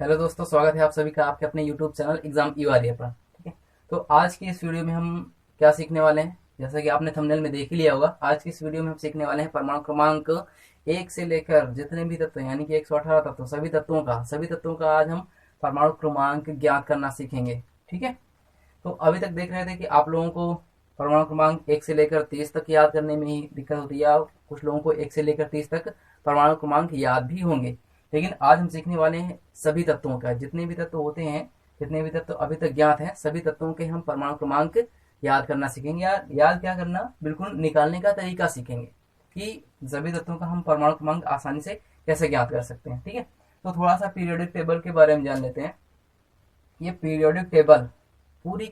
Hello दोस्तों, स्वागत है आप सभी का आपके अपने यूट्यूब चैनल एग्जाम ई वारियर पर। ठीक है, तो आज की इस वीडियो में हम क्या सीखने वाले हैं, जैसा कि आपने थंबनेल में देख ही लिया होगा। आज की इस वीडियो में हम सीखने वाले हैं परमाणु क्रमांक 1 से लेकर जितने भी तत्व यानी कि 118 तत्व, सभी तत्वों का आज हम परमाणु क्रमांक ज्ञात करना सीखेंगे। ठीक है, तो अभी तक देख रहे थे कि आप लोगों को परमाणु क्रमांक 1 से लेकर 30 तक याद करने में ही दिक्कत होती है, और कुछ लोगों को 1 से लेकर 30 तक परमाणु क्रमांक याद भी होंगे। लेकिन आज हम सीखने वाले हैं सभी तत्वों का, जितने भी तत्व होते हैं, जितने भी तत्व अभी तक ज्ञात हैं, सभी तत्वों के हम परमाणु क्रमांक याद करना सीखेंगे। याद क्या करना, बिल्कुल निकालने का तरीका सीखेंगे कि सभी तत्वों का हम परमाणु क्रमांक आसानी से कैसे ज्ञात कर सकते हैं। ठीक है, तो थोड़ा सा पीरियोडिक टेबल के बारे में जान लेते हैं। ये पीरियोडिक टेबल पूरी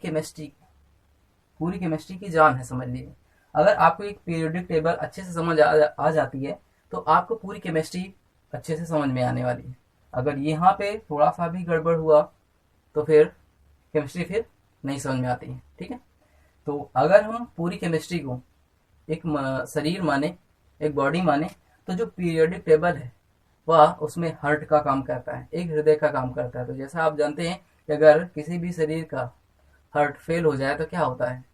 केमिस्ट्री की जान है, समझ लीजिए। अगर आपको एक पीरियोडिक टेबल अच्छे से समझ आ जाती है तो आपको पूरी केमिस्ट्री अच्छे से समझ में आने वाली है। अगर यहाँ पे थोड़ा सा भी गड़बड़ हुआ तो फिर केमिस्ट्री फिर नहीं समझ में आती है। ठीक है, तो अगर हम पूरी केमिस्ट्री को एक शरीर माने, एक बॉडी माने, तो जो पीरियोडिक टेबल है वह उसमें हार्ट का काम करता है, एक हृदय का काम करता है। तो जैसा आप जानते हैं कि अगर किसी भी शरीर का हार्ट फेल हो जाए तो क्या होता है,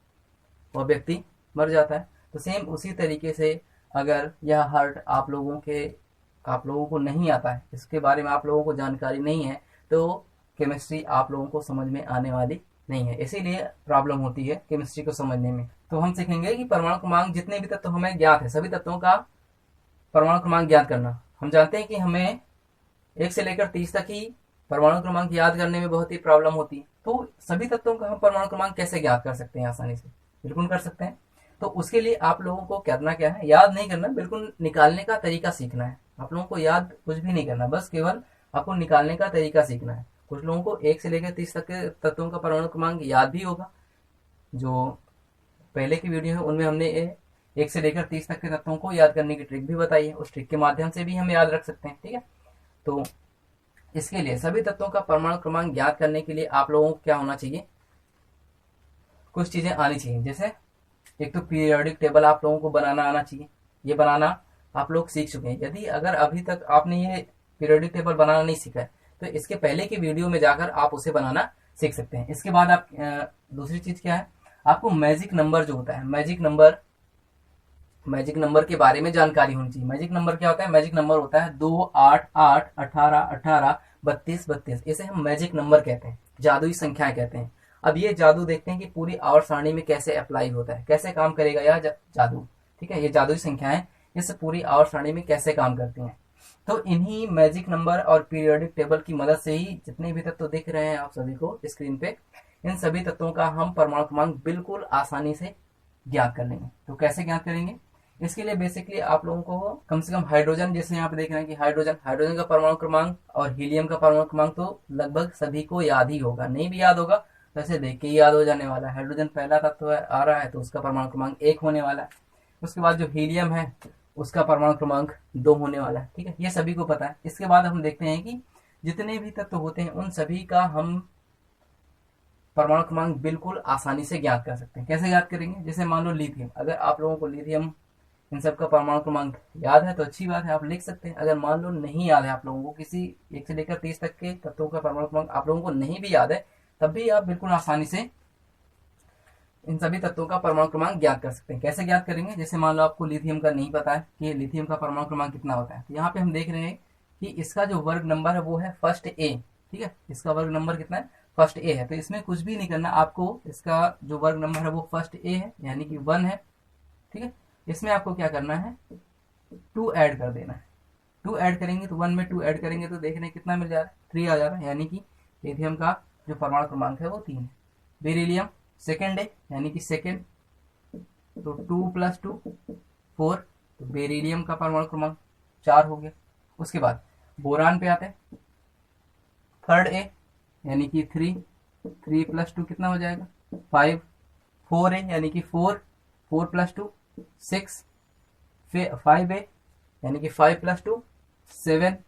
वह व्यक्ति मर जाता है। तो सेम उसी तरीके से अगर यह हार्ट आप लोगों को नहीं आता है, इसके बारे में आप लोगों को जानकारी नहीं है, तो केमिस्ट्री आप लोगों को समझ में आने वाली नहीं है। इसीलिए प्रॉब्लम होती है केमिस्ट्री को समझने में। तो हम सीखेंगे कि परमाणु क्रमांक जितने भी तत्व हमें ज्ञात है, सभी तत्वों का परमाणु क्रमांक ज्ञात करना। हम जानते हैं कि हमें 1 से लेकर 30 तक ही परमाणु क्रमांक याद करने में बहुत ही प्रॉब्लम होती है। तो सभी तत्वों का हम परमाणु क्रमांक कैसे ज्ञात कर सकते हैं आसानी से? बिल्कुल कर सकते हैं। तो उसके लिए आप लोगों को करना क्या है, याद नहीं करना, बिल्कुल निकालने का तरीका सीखना है। आप लोगों को याद कुछ भी नहीं करना, बस केवल आपको निकालने का तरीका सीखना है। कुछ लोगों को 1 से लेकर 30 तक के तत्वों का परमाणु क्रमांक याद भी होगा। जो पहले की वीडियो है उनमें हमने 1 से लेकर 30 तक के तत्वों को याद करने की ट्रिक भी बताई है, उस ट्रिक के माध्यम से भी हम याद रख सकते हैं। ठीक है, तो इसके लिए सभी तत्वों का परमाणु क्रमांक ज्ञात करने के लिए आप लोगों को क्या होना चाहिए, कुछ चीजें आनी चाहिए। जैसे एक तो पीरियोडिक टेबल आप लोगों को बनाना आना चाहिए, ये बनाना आप लोग सीख चुके हैं। यदि अगर अभी तक आपने ये पीरियोडिक टेबल बनाना नहीं सीखा है तो इसके पहले की वीडियो में जाकर आप उसे बनाना सीख सकते हैं। इसके बाद आप दूसरी चीज क्या है, आपको मैजिक नंबर जो होता है, मैजिक नंबर के बारे में जानकारी होनी चाहिए। मैजिक नंबर क्या होता है? मैजिक नंबर होता है 2 8 8 18 18 32 32, इसे हम मैजिक नंबर कहते हैं, जादुई संख्याएं कहते हैं। अब ये जादू देखते हैं कि पूरी आवर्त सारणी में कैसे अप्लाई होता है, कैसे काम करेगा यह जादू। ठीक है, ये जादुई संख्याएं इस पूरी आवर्त सारणी में कैसे काम करती हैं। तो इन्हीं मैजिक नंबर और पीरियोडिक टेबल की मदद से ही जितने भी तत्व दिख रहे हैं आप सभी को स्क्रीन पे, इन सभी तत्वों का हम परमाणु क्रमांक बिल्कुल आसानी से ज्ञात कर लेंगे। तो कैसे ज्ञात करेंगे? इसके लिए बेसिकली आप लोगों को कम से कम हाइड्रोजन, जैसे यहाँ पे देख रहे हैं कि हाइड्रोजन का परमाणु क्रमांक और हीलियम का परमाणु क्रमांक तो लगभग सभी को याद ही होगा। नहीं भी याद होगा तो ऐसे देख के ही याद हो जाने वाला है। हाइड्रोजन पहला तत्व आ रहा है तो उसका परमाणु क्रमांक 1 होने वाला है। उसके बाद जो हीलियम है उसका परमाणु क्रमांक 2 होने वाला है। ठीक है, ये सभी को पता है। इसके बाद हम देखते हैं कि जितने भी तत्व होते हैं उन सभी का हम परमाणु क्रमांक बिल्कुल आसानी से ज्ञात कर सकते हैं। कैसे ज्ञात करेंगे? जैसे मान लो लिथियम, अगर आप लोगों को लिथियम इन सब का परमाणु क्रमांक याद है तो अच्छी बात है, आप लिख सकते हैं। अगर मान लो नहीं याद है आप लोगों को, किसी 1 से लेकर 30 तक के तत्वों का परमाणु क्रमांक आप लोगों को नहीं भी याद है, तब भी आप बिल्कुल आसानी से इन सभी तत्वों का परमाणु क्रमांक ज्ञात कर सकते हैं। कैसे ज्ञात करेंगे? जैसे मान लो आपको लिथियम का नहीं पता है कि लिथियम का परमाणु क्रमांक कितना होता है, तो यहाँ पे हम देख रहे हैं कि इसका जो वर्ग नंबर है वो है फर्स्ट ए। ठीक है, इसका वर्ग नंबर कितना है? फर्स्ट ए है। तो इसमें कुछ भी नहीं करना आपको, इसका जो वर्ग नंबर है वो फर्स्ट ए है यानी कि 1 है। ठीक है, इसमें आपको क्या करना है, 2 ऐड कर देना है। 2 ऐड करेंगे तो 1 में 2 ऐड करेंगे तो देखने कितना मिल जा रहा है, 3 आ जा रहा है, यानी कि लिथियम का जो परमाणु क्रमांक है वो 3 है। बेरिलियम सेकेंड है यानी कि सेकेंड, तो 2 + 2 4, तो बेरिलियम का परमाणु क्रमांक 4 हो गया। उसके बाद बोरान पे आते हैं, थर्ड ए यानी कि 3 + 2 कितना हो जाएगा? 5। 4 है यानी कि 4 + 2 6, 5 है यानी कि 5 + 2 7।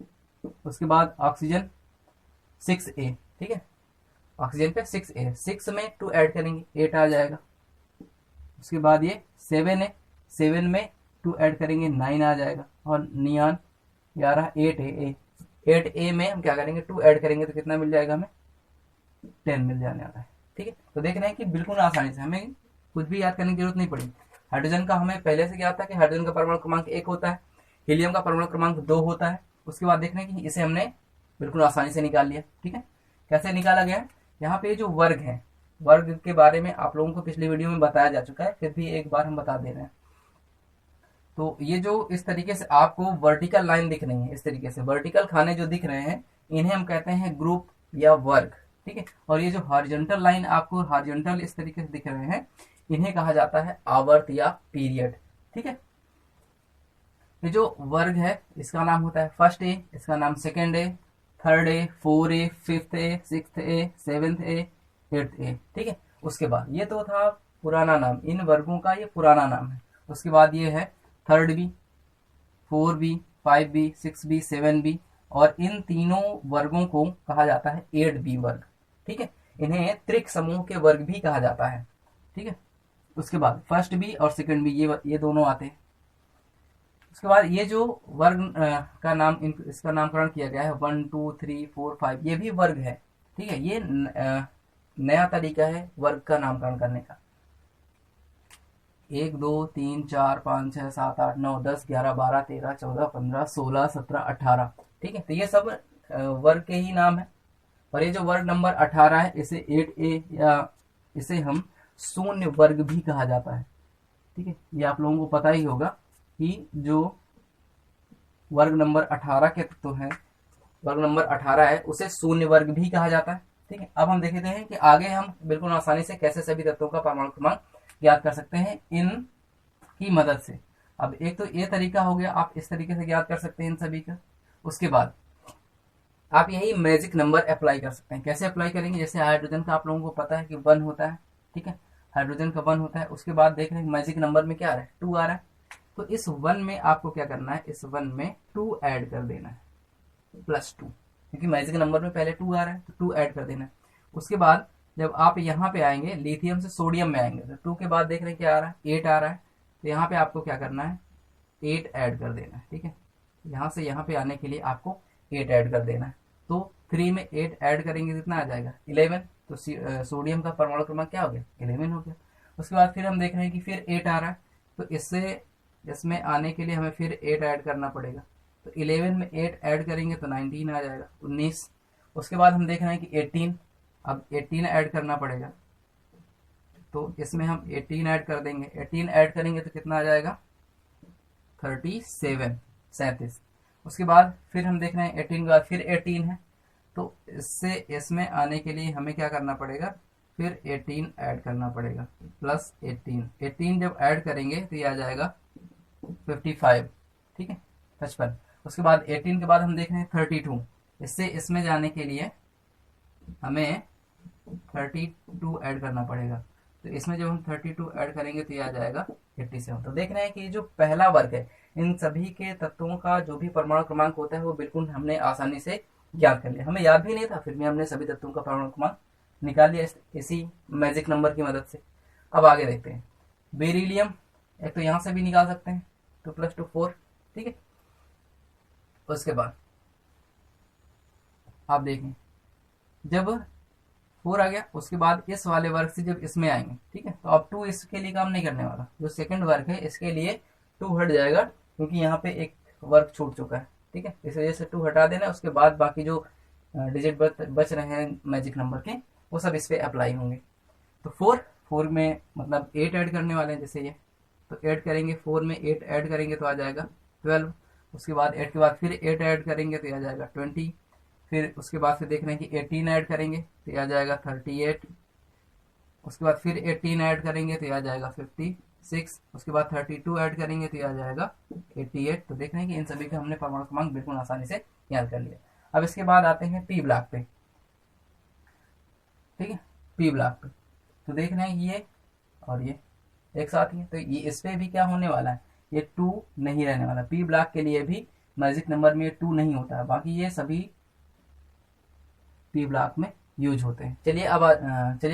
उसके बाद ऑक्सीजन 6 ए। ठीक है, ऑक्सीजन पे 6 ए, 6 में 2 ऐड करेंगे 8 आ जाएगा। उसके बाद ये 7 है, 7 में 2 ऐड करेंगे 9 आ जाएगा। और नियान 11 8 है, 8a में हम क्या करेंगे 2 ऐड करेंगे तो कितना मिल जाएगा, हमें 10 मिल जाने वाला है। ठीक है, तो देख रहे हैं कि बिल्कुल आसानी से हमें कुछ भी याद करने की जरूरत नहीं पड़ी। हाइड्रोजन का हमें पहले से क्या था कि हाइड्रोजन का परमाणु क्रमांक 1 होता है, हीलियम का परमाणु क्रमांक 2 होता है। उसके बाद देख रहे हैं कि इसे हमने बिल्कुल आसानी से निकाल लिया। ठीक है, कैसे निकाला गया है, यहाँ पे जो वर्ग है, वर्ग के बारे में आप लोगों को पिछली वीडियो में बताया जा चुका है, फिर भी एक बार हम बता दे रहे हैं। तो ये जो इस तरीके से आपको वर्टिकल लाइन दिख रही है, इस तरीके से वर्टिकल खाने जो दिख रहे हैं, इन्हें हम कहते हैं ग्रुप या वर्ग। ठीक है, और ये जो हॉरिजॉन्टल लाइन आपको हॉरिजॉन्टल इस तरीके से दिख रहे हैं, इन्हें कहा जाता है आवर्त या पीरियड। ठीक है, ये जो वर्ग है इसका नाम होता है फर्स्ट ए, इसका नाम second A, third A, 4A, 5th A, 6th A, 7th A, 8th ए। ठीक है, उसके बाद ये तो था पुराना नाम, इन वर्गों का ये पुराना नाम है। उसके बाद ये है 3rd B, 4B, 5B, 6B, 7B, और इन तीनों वर्गों को कहा जाता है 8B वर्ग। ठीक है, इन्हें त्रिक समूह के वर्ग भी कहा जाता है। ठीक है, उसके बाद फर्स्ट बी और सेकंड बी ये दोनों आते हैं। उसके बाद ये जो वर्ग का नाम इसका नामकरण किया गया है 1 2 3 4 5, ये भी वर्ग है। ठीक है, ये नया तरीका है वर्ग का नामकरण करने का। 1 2 3 4 5 6 7 8 9 10 11 12 13 14 15 16 17 18। ठीक है, तो ये सब वर्ग के ही नाम है। और ये जो वर्ग नंबर 18 है, इसे 8A या इसे हम शून्य वर्ग भी कहा जाता है। ठीक है, ये आप लोगों को पता ही होगा कि जो वर्ग नंबर 18 के तत्व है, वर्ग नंबर 18 है, उसे शून्य वर्ग भी कहा जाता है। ठीक है, अब हम देखते हैं कि आगे हम बिल्कुल आसानी से कैसे सभी तत्वों का परमाणु क्रमांक ज्ञात कर सकते हैं इन की मदद से। अब एक तो ये तरीका हो गया, आप इस तरीके से ज्ञात कर सकते हैं इन सभी का। उसके बाद आप यही मैजिक नंबर अप्लाई कर सकते हैं। कैसे अप्लाई करेंगे, जैसे हाइड्रोजन का आप लोगों को पता है कि 1 होता है। ठीक है, हाइड्रोजन का 1 होता है। उसके बाद देख रहे हैं मैजिक नंबर में क्या आ रहा है, 2 आ रहा है। तो इस 1 में आपको क्या करना है, इस 1 में 2 ऐड कर देना है, +2, क्योंकि मैजिक नंबर में पहले 2 आ रहा है तो 2 ऐड कर देना है। उसके बाद जब आप यहाँ पे आएंगे, लिथियम से सोडियम में आएंगे, तो 2 के बाद देख रहे हैं क्या आ रहा है, 8 आ रहा है। तो यहाँ पे आपको क्या करना है, 8 ऐड कर देना है। ठीक है, यहाँ से यहाँ पे आने के लिए आपको 8 ऐड कर देना है। तो 3 में 8 ऐड करेंगे कितना आ जाएगा, 11। तो सोडियम का परमाणु क्रमांक क्या हो गया, 11 हो गया। उसके बाद फिर हम देख रहे हैं कि फिर 8 आ रहा है, तो इसमें आने के लिए हमें फिर 8 ऐड करना पड़ेगा। तो 11 में 8 ऐड करेंगे तो 19 आ जाएगा, 19। उसके बाद हम देख रहे हैं कि 18, अब 18 ऐड करना पड़ेगा, तो इसमें हम 18 ऐड कर देंगे। 18 ऐड करेंगे तो कितना आ जाएगा, 37। उसके बाद फिर हम देख रहे हैं 18 के बाद फिर 18 है, तो इसमें आने के लिए हमें क्या करना पड़ेगा, फिर 18 ऐड करना पड़ेगा, +18। 18 जब ऐड करेंगे तो ये आ जाएगा 55। ठीक है, 55। उसके बाद 18 के बाद हम देख रहे हैं 32, इसमें जाने के लिए हमें 32 ऐड करना पड़ेगा। तो इसमें जब हम 32 ऐड करेंगे तो ये आ जाएगा 87। तो देख रहे हैं कि ये जो पहला वर्ग है, इन सभी के तत्वों का जो भी परमाणु क्रमांक होता है वो बिल्कुल हमने आसानी से ज्ञात कर लिया। हमें याद भी नहीं था, फिर भी हमने सभी तत्वों का परमाणु क्रमांक निकाल लिया इसी मैजिक नंबर की मदद से। अब आगे देखते हैं बेरिलियम, एक तो यहां से भी निकाल सकते हैं, 2 + 2 4। ठीक है, उसके बाद आप देखें जब 4 आ गया, उसके बाद इस वाले वर्ग से जब इसमें आएंगे, ठीक है, तो अब 2 इसके लिए काम नहीं करने वाला। जो सेकंड वर्ग है इसके लिए 2 हट जाएगा, क्योंकि यहाँ पे एक वर्ग छूट चुका है। ठीक है, इस वजह से 2 हटा देना। उसके बाद बाकी जो डिजिट बच रहे हैं मैजिक नंबर के, वो सब इस पे अप्लाई होंगे। तो 4 में मतलब 8 ऐड करने वाले हैं, जैसे ये, तो 8 करेंगे, 4 में 8 ऐड करेंगे तो आ जाएगा 12। उसके बाद 8 के बाद फिर 8 ऐड करेंगे तो आ जाएगा 20। फिर उसके बाद फिर देख रहे हैं कि 18 ऐड करेंगे तो आ जाएगा 38। उसके बाद फिर 18 ऐड करेंगे तो आ जाएगा 56। उसके बाद 32 ऐड करेंगे तो आ जाएगा 88। तो देख रहे हैं कि इन सभी का हमने परमाणु क्रमांक बिल्कुल आसानी से याद कर लिया। अब इसके बाद आते हैं पी ब्लॉक पे। ठीक है, पी ब्लॉक पे तो देख रहे हैं ये और ये एक साथ ही है, तो ये इस पे भी क्या होने वाला है, ये 2 नहीं रहने वाला। पी ब्लॉक के लिए भी मैजिक नंबर में 2 नहीं होता है, बाकी ये सभी पी ब्लॉक में यूज होते हैं। चलिए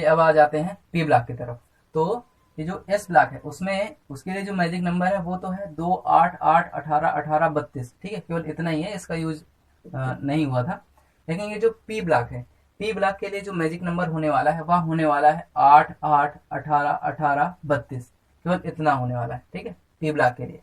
अब आ जाते हैं पी ब्लॉक की तरफ। तो ये जो एस ब्लॉक है उसमें उसके लिए जो मैजिक नंबर है वो तो है 2 8 8 18 18 32। ठीक है, केवल इतना ही है, इसका यूज नहीं हुआ था। लेकिन ये जो पी ब्लॉक है, पी ब्लॉक के लिए जो मैजिक नंबर होने वाला है वह होने वाला है 8 8 18 18 32, केवल इतना होने वाला है। ठीक है, पी ब्लॉक के लिए।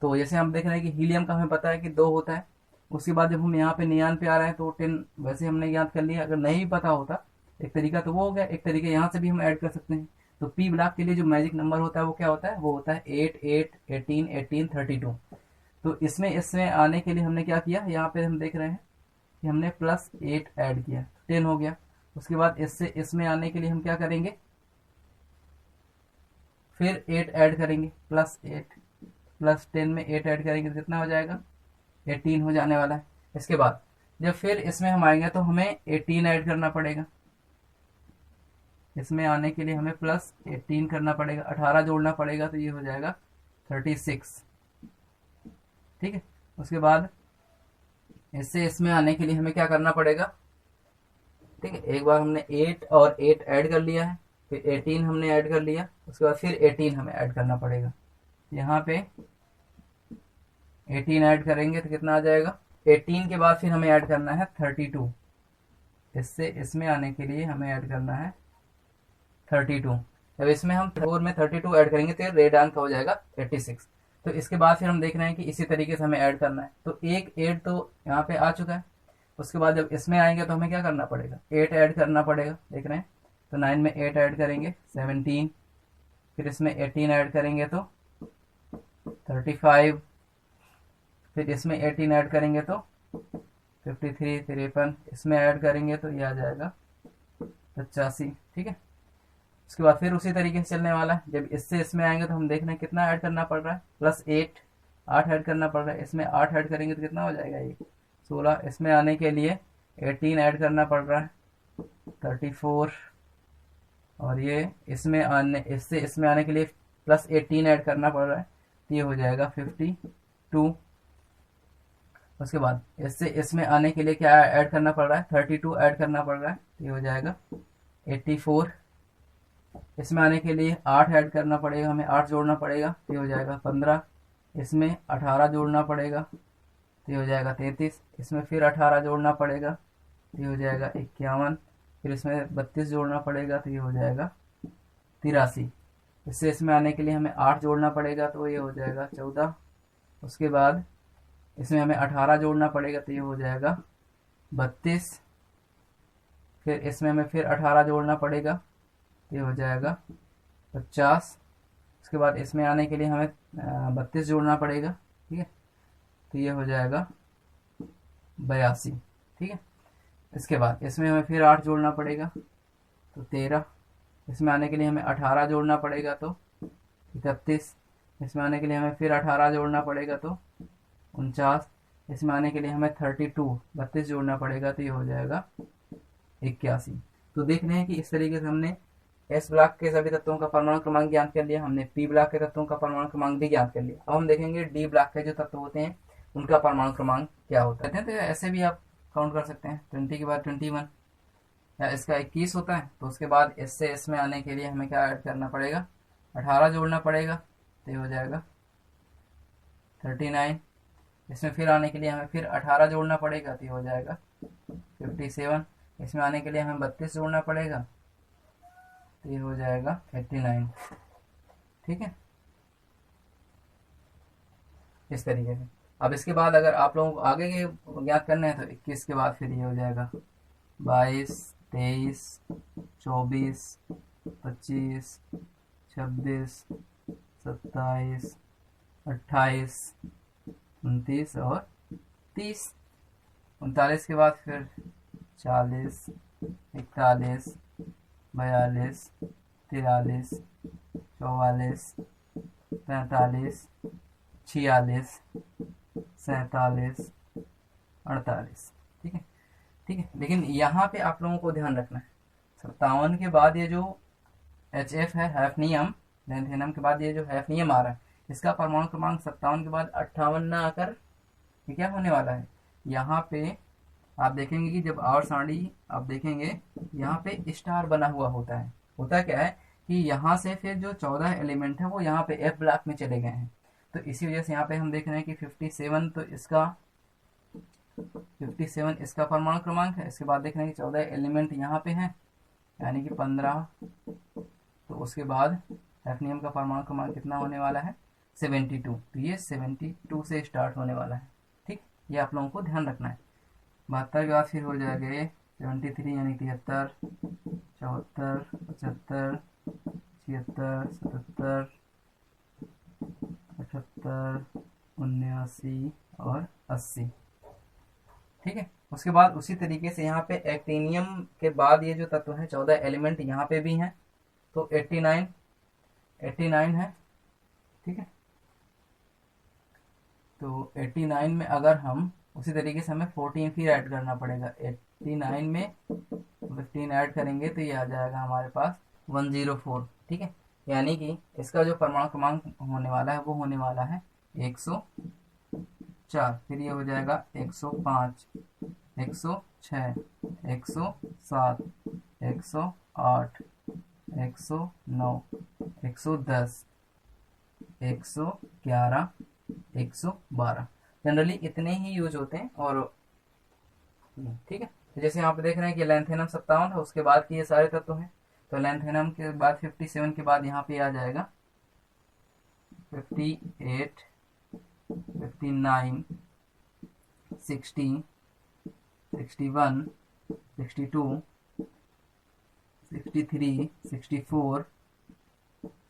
तो जैसे हम देख रहे हैं कि हीलियम का हमें पता है कि 2 होता है। उसके बाद जब हम यहाँ पे नियान पे आ रहे हैं तो 10 वैसे हमने याद कर लिया। अगर नहीं भी पता होता एक तरीका तो वो हो गया, एक तरीके यहाँ से भी हम ऐड कर सकते हैं। तो पी ब्लॉक के लिए जो मैजिक नंबर होता है वो क्या होता है, वो होता है 8 8 18 18 32। तो इसमें इसमें आने के लिए हमने क्या किया, यहाँ पे हम देख रहे हैं कि हमने +8 ऐड किया, 10 हो गया। उसके बाद इससे इसमें आने के लिए हम क्या करेंगे, फिर 8 ऐड करेंगे, +8 +10 में 8 ऐड करेंगे तो कितना हो जाएगा, 18 हो जाने वाला है। इसके बाद जब फिर इसमें हम आएंगे तो हमें 18 ऐड करना पड़ेगा। इसमें आने के लिए हमें +18 करना पड़ेगा, 18 जोड़ना पड़ेगा तो ये हो जाएगा 36। ठीक है, उसके बाद इससे इसमें आने के लिए हमें क्या करना पड़ेगा। ठीक है, एक बार हमने 8 और 8 ऐड कर लिया है, फिर 18 हमने ऐड कर लिया, उसके बाद फिर 18 हमें ऐड करना पड़ेगा। यहाँ पे 18 ऐड करेंगे तो कितना आ जाएगा, 18 के बाद फिर हमें ऐड करना है 32। इससे इसमें आने के लिए हमें ऐड करना है 32। जब इसमें हम 4 में 32 ऐड करेंगे तो रेड अंक हो जाएगा 86। तो इसके बाद फिर हम देख रहे हैं कि इसी तरीके से हमें ऐड करना है। तो एक 8 तो यहाँ पे आ चुका है। उसके बाद जब इसमें आएंगे तो हमें क्या करना पड़ेगा, 8 ऐड करना पड़ेगा। देख रहे हैं, तो 9 में 8 ऐड करेंगे 17, फिर इसमें 18 ऐड करेंगे तो 35, फिर इसमें 18 ऐड करेंगे तो 53 53, इसमें ऐड करेंगे तो ये आ जाएगा 85। ठीक है, उसके बाद फिर उसी तरीके से चलने वाला है। जब इससे इसमें आएंगे तो हम देख रहे हैं कितना ऐड करना पड़ रहा है, +8 8 ऐड करना पड़ रहा है। इसमें 8 ऐड करेंगे तो कितना हो जाएगा, ये 16। इसमें आने के लिए 18 ऐड करना पड़ रहा है 34, और ये इससे इसमें आने के लिए +18 ऐड करना पड़ रहा है तो ये हो जाएगा 52। उसके बाद इससे इसमें आने के लिए क्या ऐड करना पड़ रहा है, 32 ऐड करना पड़ रहा है तो ये हो जाएगा 84। इसमें आने के लिए 8 ऐड करना पड़ेगा, हमें 8 जोड़ना पड़ेगा तो ये हो जाएगा 15। इसमें 18 जोड़ना पड़ेगा तो ये हो जाएगा 33। इसमें फिर 18 जोड़ना पड़ेगा तो ये हो जाएगा 51। फिर इसमें 32 जोड़ना पड़ेगा तो ये हो जाएगा 83। इससे इसमें आने के लिए हमें 8 जोड़ना पड़ेगा तो ये हो जाएगा 14। उसके बाद इसमें हमें 18 जोड़ना पड़ेगा तो ये हो जाएगा 32। फिर इसमें हमें फिर 18 जोड़ना पड़ेगा तो ये हो जाएगा 50। उसके बाद इसमें आने के लिए हमें 32 जोड़ना पड़ेगा। ठीक है, तो ये हो जाएगा 82। ठीक है, इसके बाद इसमें हमें फिर 8 जोड़ना पड़ेगा तो 13। इसमें आने के लिए हमें 18 जोड़ना पड़ेगा तो 31। इसमें आने के लिए हमें फिर 18 जोड़ना पड़ेगा तो 49। इसमें आने के लिए हमें 32 जोड़ना पड़ेगा तो ये हो जाएगा 81। तो देख रहे हैं कि इस तरीके से हमने एस ब्लॉक के सभी तत्वों का परमाणु क्रमांक ज्ञात कर लिया, हमने पी ब्लॉक के तत्वों का परमाणु क्रमांक भी ज्ञात कर लिया। अब हम देखेंगे डी ब्लॉक के जो तत्व होते हैं उनका परमाणु क्रमांक क्या होता है। तो ऐसे भी आप काउंट कर सकते हैं, 20 के बाद 21, या इसका 21 होता है तो उसके बाद इससे इसमें आने के लिए हमें क्या ऐड करना पड़ेगा, 18 जोड़ना पड़ेगा तो ये हो जाएगा 39। इसमें फिर आने के लिए हमें फिर 18 जोड़ना पड़ेगा तो ये हो जाएगा 57। इसमें आने के लिए हमें 32 जोड़ना पड़ेगा तो ये हो जाएगा 89। ठीक है, इस तरीके से। अब इसके बाद अगर आप लोगों को आगे के ज्ञात करने हैं तो 21 के बाद फिर ये हो जाएगा 22 23 24 25 26 27 28 29 और 30। 39 के बाद फिर 40 41 42 43 44 45 46 47 48। ठीक है, ठीक है। लेकिन यहाँ पे आप लोगों को ध्यान रखना है 57 के बाद ये जो HF है, हैफनियम लेंथेनम के बाद ये जो हैफनियम आ रहा है, इसका परमाणु क्रमांक 57 के बाद 58 ना आकर ये क्या होने वाला है, यहाँ पे आप देखेंगे कि जब और सारणी आप देखेंगे यहाँ पे स्टार बना हुआ होता है। होता क्या है कि यहाँ से फिर जो 14 एलिमेंट है वो यहाँ पे F ब्लॉक में चले गए हैं। तो इसी वजह से यहाँ पे हम देख रहे हैं कि 57 तो इसका 57 इसका परमाणु क्रमांक है। इसके बाद देख रहे हैं कि 14 एलिमेंट यहाँ पे हैं, यानी कि 15। तो उसके बाद हैफनियम का परमाणु क्रमांक कितना होने वाला है? 72। तो ये 72 से स्टार्ट होने वाला है। ठीक, ये आप लोगों को ध्यान रखना है। 72 के बाद फिर हो जाएगा ये 73 यानी 73, 74, 75, 76, 77, 78, 79 और 80। ठीक है, उसके बाद उसी तरीके से यहाँ पे एक्टिनियम के बाद ये जो तत्व है 14 एलिमेंट यहाँ पे भी हैं, तो 89 है। ठीक है, तो 89 में अगर हम उसी तरीके से हमें 14 फिर ऐड करना पड़ेगा। 89 में 15 ऐड करेंगे तो ये आ जाएगा हमारे पास 104। ठीक है, यानी कि इसका जो परमाणु क्रमांक होने वाला है वो होने वाला है 104। फिर ये हो जाएगा 105, 106, 107, 108, 109, 110, 111, 112। जनरली इतने ही यूज होते हैं। और ठीक है, तो जैसे यहाँ पे देख रहे हैं कि लैंथेनम 57 है, उसके बाद की ये सारे तत्व हैं। तो लैंथेनम के बाद 57 के बाद यहाँ पे आ जाएगा 58, 59, 60, 61, 62, 63, 64,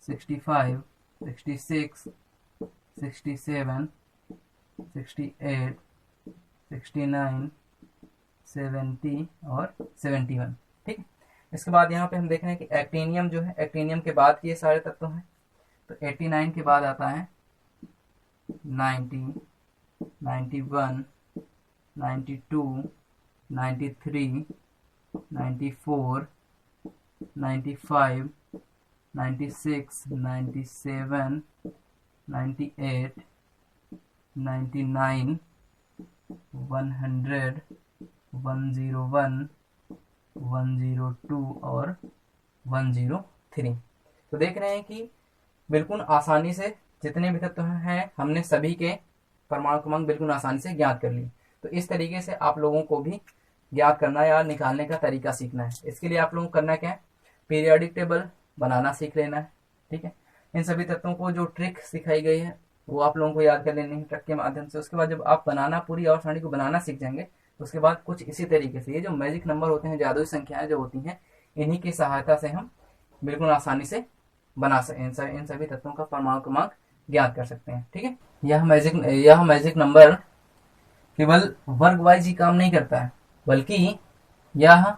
65, 66, 67, 68, 69, 70 और 71। ठीक है, इसके बाद यहाँ पे हम देख रहे हैं कि एक्टिनियम जो है, एक्टिनियम के बाद के ये सारे तत्व हैं। तो 89 के बाद आता है 90, 91, 92, 93, 94, 95, 96, 97, 98, 99, 100, 101, 102 और 103। तो देख रहे हैं कि बिल्कुल आसानी से जितने भी तत्व हैं हमने सभी के परमाणु क्रमांक बिल्कुल आसानी से ज्ञात कर लिए। तो इस तरीके से आप लोगों को भी ज्ञात करना या निकालने का तरीका सीखना है। इसके लिए आप लोगों को करना क्या है, पीरियोडिक टेबल बनाना सीख लेना है। ठीक है, इन सभी तत्वों को जो ट्रिक सिखाई गई है वो आप लोगों को याद कर लेनी है ट्रिक के माध्यम से। उसके बाद जब आप बनाना पूरी आवर्त सारणी को बनाना सीख जाएंगे तो उसके बाद कुछ इसी तरीके से ये जो मैजिक नंबर होते हैं, जादुई संख्याएं जो होती हैं, इन्हीं की सहायता से हम बिल्कुल आसानी से बना सकते इन सभी तत्वों का परमाणु क्रमांक ज्ञात कर सकते हैं। ठीक है, यह मैजिक नंबर केवल वर्ग वाइज ही काम नहीं करता है, बल्कि यह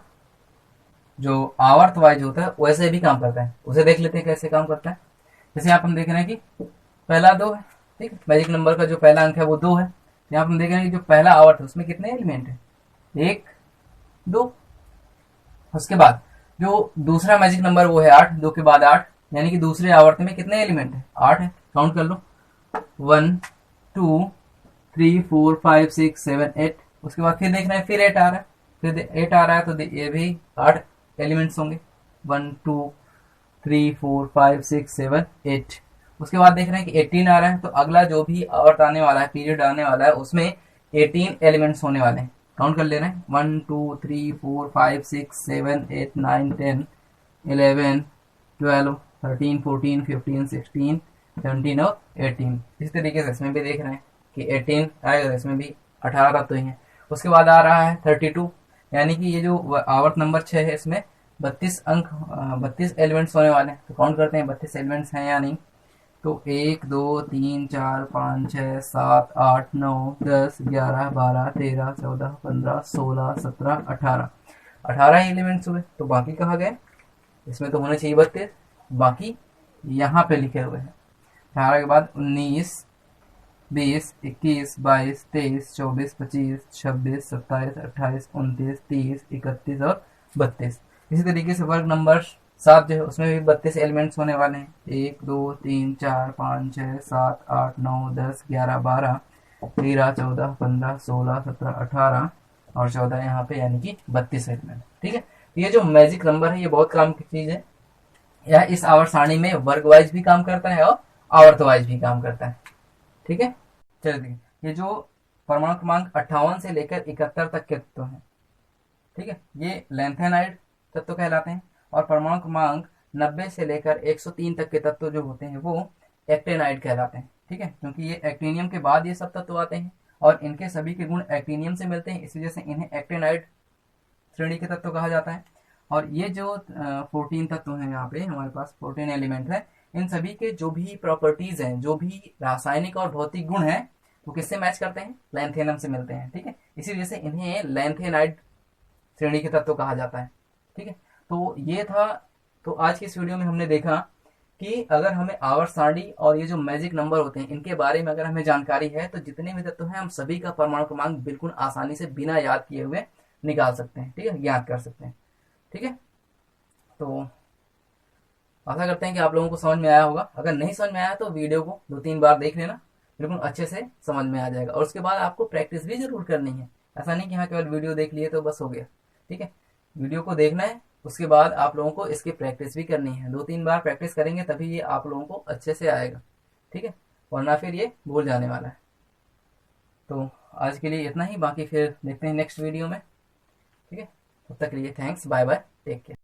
जो आवर्त वाइज होता है वैसे भी काम करता है। उसे देख लेते हैं कैसे काम करता है। जैसे यहाँ पर हम देख रहे हैं कि पहला 2 है। ठीक है, मैजिक नंबर का जो पहला अंक है वो 2 है। यहाँ पर हम देख रहे हैं कि जो पहला आवर्त है उसमें कितने एलिमेंट है? 1, 2। उसके बाद जो दूसरा मैजिक नंबर वो है 8, 2 के बाद 8, यानी कि दूसरे आवर्त में कितने एलिमेंट है? 8 है। काउंट कर लो, 1, 2, 3, 4, 5, 6, 7, 8। उसके बाद फिर देख रहे हैं फिर 8 आ रहा है, फिर 8 आ रहा है तो ये भी 8 एलिमेंट्स होंगे। 1, 2, 3, 4, 5, 6, 7, 8। उसके बाद देख रहे हैं कि 18 आ रहा है, तो अगला जो भी आवर्त आने वाला है, पीरियड आने वाला है, उसमें 18 एलिमेंट्स होने वाले हैं। काउंट कर ले रहे हैं, 1, 2, 3, 4, 5, 6, 7, 8, 9, 10, 11, 12, 13, 14, 15, 16, 17 और 18। इस तरीके से इसमें भी देख रहे हैं कि 18 आएगा, इसमें भी 18 तत्व ही हैं। उसके बाद आ रहा है 32, यानी कि ये जो आवर्त नंबर 6 है इसमें 32 एलिमेंट्स होने वाले हैं। तो काउंट करते हैं 32 एलिमेंट्स हैं या नहीं। तो 1, 2, 3, 4, 5, 6, 7, 8, 9, 10, 11, 12, 13, 14, 15, 16, 17, 18। 18 एलिमेंट्स हुए। तो बाकी कहाँ गए? इसमें तो होने चाहिए 32, बाकी यहाँ पे लिखे हुए हैं। 18 के बाद 19, 20, 21, 22, 23, 24, 25, 26, 27, 28, 29, 30, 31 और 32। इसी तरीके से वर्ग नंबर 7 जो है उसमें भी 32 एलिमेंट्स होने वाले हैं। 1, 2, 3, 4, 5, 6, 7, 8, 9, 10, 11, 12, 13, 14, 15, 16, 17, 18 और 14 यहाँ पे, यानी कि 32 एलिमेंट। ठीक है, ये जो मैजिक नंबर है ये बहुत काम की चीज है। यह इस आवर्त सारणी में वर्ग वाइज भी काम करता है और आवर्त वाइज भी काम करता है। ठीक है, चलिए देखिए, ये जो परमाणु क्रमांक 58 से लेकर 71 तक के तत्व हैं। ठीक है, ये लैंथेनाइड तत्व कहलाते हैं। और परमाणु क्रमांक 90 से लेकर 103 तक के तत्व जो होते हैं वो एक्टेनाइड कहलाते हैं। ठीक है, क्योंकि ये एक्टिनियम के बाद ये सब तत्व आते हैं और इनके सभी के गुण एक्टिनियम से मिलते हैं, इस वजह से इन्हें एक्टेनाइड श्रेणी के तत्व कहा जाता है। और ये जो 14 तत्व हैं, यहाँ पे हमारे पास 14 एलिमेंट है, इन सभी के जो भी प्रॉपर्टीज हैं, जो भी रासायनिक और भौतिक गुण हैं, वो किससे मैच करते हैं? लैंथेनम से मिलते हैं। ठीक है, इसी वजह से इन्हें लैंथेनाइड श्रेणी के तत्व कहा जाता है। ठीक है, तो ये था। तो आज की इस वीडियो में हमने देखा कि अगर हमें आवर्त सारणी और ये जो मैजिक नंबर होते हैं इनके बारे में अगर हमें जानकारी है तो जितने भी तत्व हैं हम सभी का परमाणु क्रमांक बिल्कुल आसानी से बिना याद किए हुए निकाल सकते हैं। ठीक है, ज्ञात कर सकते हैं। ठीक है, तो आशा करते हैं कि आप लोगों को समझ में आया होगा। अगर नहीं समझ में आया तो वीडियो को 2-3 बार देख लेना, बिल्कुल अच्छे से समझ में आ जाएगा। और उसके बाद आपको प्रैक्टिस भी जरूर करनी है। ऐसा नहीं कि हाँ केवल वीडियो देख लिए तो बस हो गया। ठीक है, वीडियो को देखना है, उसके बाद आप लोगों को इसकी प्रैक्टिस भी करनी है। 2-3 बार प्रैक्टिस करेंगे तभी ये आप लोगों को अच्छे से आएगा। ठीक है, वरना फिर ये भूल जाने वाला है। तो आज के लिए इतना ही, बाकी फिर देखते हैं नेक्स्ट वीडियो में। ठीक है, तब तक के लिए thanks, bye bye, take care.